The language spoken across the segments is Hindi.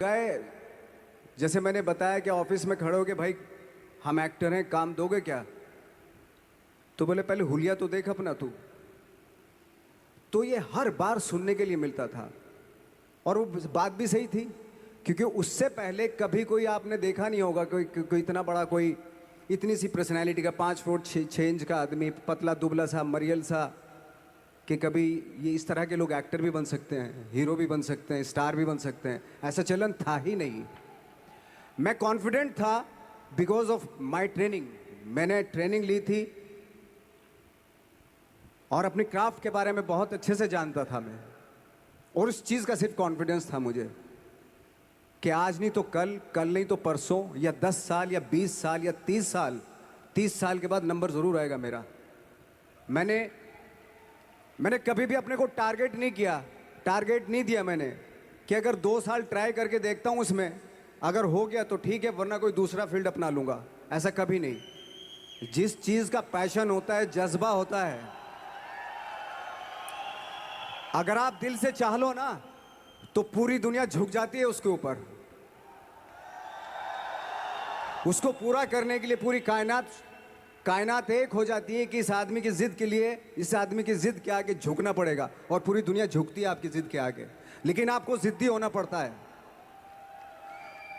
गए, जैसे मैंने बताया कि ऑफिस में खड़े हो के भाई हम एक्टर हैं, काम दोगे क्या? तो बोले पहले हुलिया तो देख अपना तू। तो ये हर बार सुनने के लिए मिलता था और वो बात भी सही थी, क्योंकि उससे पहले कभी कोई आपने देखा नहीं होगा कोई इतना बड़ा, कोई इतनी सी पर्सनैलिटी का 5 फुट 6 इंच का आदमी, पतला दुबला सा मरियल सा, कि कभी ये इस तरह के लोग एक्टर भी बन सकते हैं, हीरो भी बन सकते हैं, स्टार भी बन सकते हैं। ऐसा चलन था ही नहीं। मैं कॉन्फिडेंट था बिकॉज ऑफ माई ट्रेनिंग। मैंने ट्रेनिंग ली थी और अपनी क्राफ्ट के बारे में बहुत अच्छे से जानता था मैं, और उस चीज़ का सिर्फ कॉन्फिडेंस था मुझे कि आज नहीं तो कल, कल नहीं तो परसों, या 10 साल या 20 साल या 30 साल, 30 साल के बाद नंबर ज़रूर आएगा मेरा। मैंने कभी भी अपने को टारगेट नहीं किया, टारगेट नहीं दिया मैंने कि अगर 2 साल ट्राई करके देखता हूँ उसमें, अगर हो गया तो ठीक है, वरना कोई दूसरा फील्ड अपना लूँगा। ऐसा कभी नहीं। जिस चीज़ का पैशन होता है, जज्बा होता है, अगर आप दिल से चाह लो ना तो पूरी दुनिया झुक जाती है उसके ऊपर। उसको पूरा करने के लिए पूरी कायनात एक हो जाती है कि इस आदमी की जिद के लिए, इस आदमी की जिद के आगे झुकना पड़ेगा, और पूरी दुनिया झुकती है आपकी जिद के आगे। लेकिन आपको जिद्दी होना पड़ता है,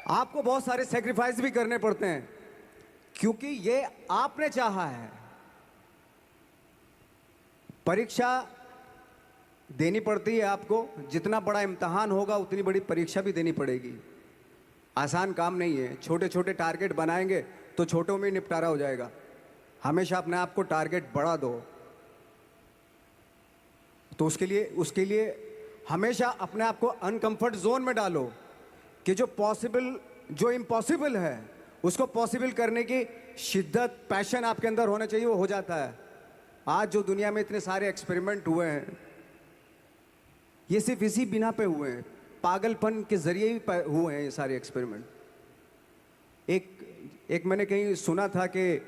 आपको बहुत सारे सेक्रीफाइस भी करने पड़ते हैं, क्योंकि ये आपने चाहा है। परीक्षा देनी पड़ती है आपको, जितना बड़ा इम्तहान होगा उतनी बड़ी परीक्षा भी देनी पड़ेगी। आसान काम नहीं है। छोटे छोटे टारगेट बनाएंगे तो छोटों में निपटारा हो जाएगा। हमेशा अपने आप को टारगेट बढ़ा दो। तो उसके लिए हमेशा अपने आप को अनकंफर्ट जोन में डालो कि जो इम्पॉसिबल है उसको पॉसिबल करने की शिद्दत, पैशन आपके अंदर होना चाहिए, वो हो जाता है। आज जो दुनिया में इतने सारे एक्सपेरिमेंट हुए हैं, ये सिर्फ इसी बिना पे हुए हैं, पागलपन के जरिए ही हुए हैं ये सारे एक्सपेरिमेंट। एक मैंने कहीं सुना था कि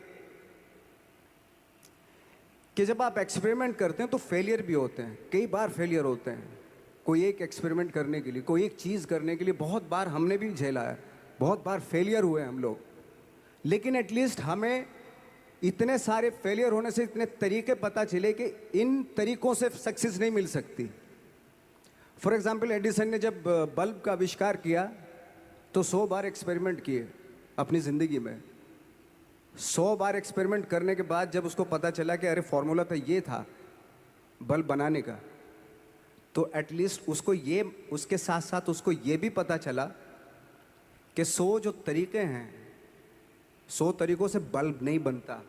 जब आप एक्सपेरिमेंट करते हैं तो फेलियर भी होते हैं, कई बार फेलियर होते हैं। कोई एक एक्सपेरिमेंट करने के लिए, कोई एक चीज़ करने के लिए बहुत बार हमने भी झेला है, बहुत बार फेलियर हुए हम लोग। लेकिन एटलीस्ट हमें इतने सारे फेलियर होने से इतने तरीके पता चले कि इन तरीकों से सक्सेस नहीं मिल सकती। फॉर एग्जाम्पल, एडिसन ने जब बल्ब का आविष्कार किया तो 100 बार एक्सपेरिमेंट किए अपनी ज़िंदगी में। 100 बार एक्सपेरिमेंट करने के बाद जब उसको पता चला कि अरे फॉर्मूला तो ये था बल्ब बनाने का, तो एटलीस्ट उसके साथ साथ उसको ये भी पता चला कि 100 जो तरीके हैं, 100 तरीकों से बल्ब नहीं बनता।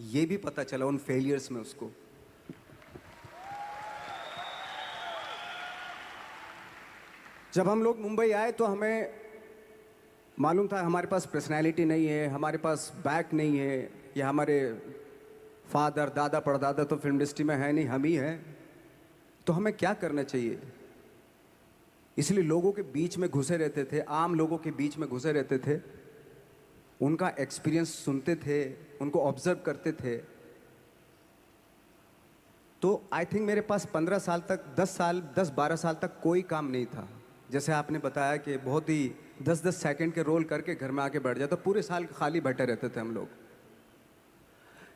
ये भी पता चला उन फेलियर्स में उसको। जब हम लोग मुंबई आए तो हमें मालूम था हमारे पास पर्सनैलिटी नहीं है, हमारे पास बैक नहीं है, या हमारे फादर दादा परदादा तो फिल्म इंडस्ट्री में है नहीं, हम ही हैं। तो हमें क्या करना चाहिए? इसलिए लोगों के बीच में घुसे रहते थे, आम लोगों के बीच में घुसे रहते थे, उनका एक्सपीरियंस सुनते थे, उनको ऑब्जर्व करते थे। तो आई थिंक मेरे पास 15 साल तक, 10-12 साल तक कोई काम नहीं था। जैसे आपने बताया कि बहुत ही 10-10 सेकंड के रोल करके घर में आके बैठ जाता, पूरे साल खाली बैठे रहते थे हम लोग।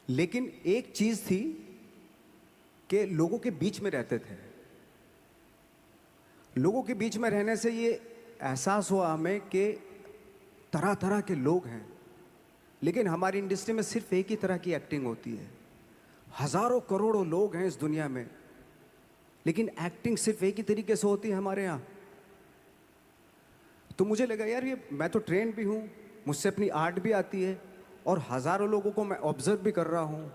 लेकिन एक चीज़ थी कि लोगों के बीच में रहते थे। लोगों के बीच में रहने से ये एहसास हुआ हमें कि तरह तरह के लोग हैं, लेकिन हमारी इंडस्ट्री में सिर्फ एक ही तरह की एक्टिंग होती है। हज़ारों करोड़ों लोग हैं इस दुनिया में, लेकिन एक्टिंग सिर्फ एक ही तरीके से होती है हमारे यहाँ। तो मुझे लगा यार, ये मैं तो ट्रेन भी हूँ, मुझसे अपनी आर्ट भी आती है, और हज़ारों लोगों को मैं ऑब्जर्व भी कर रहा हूँ,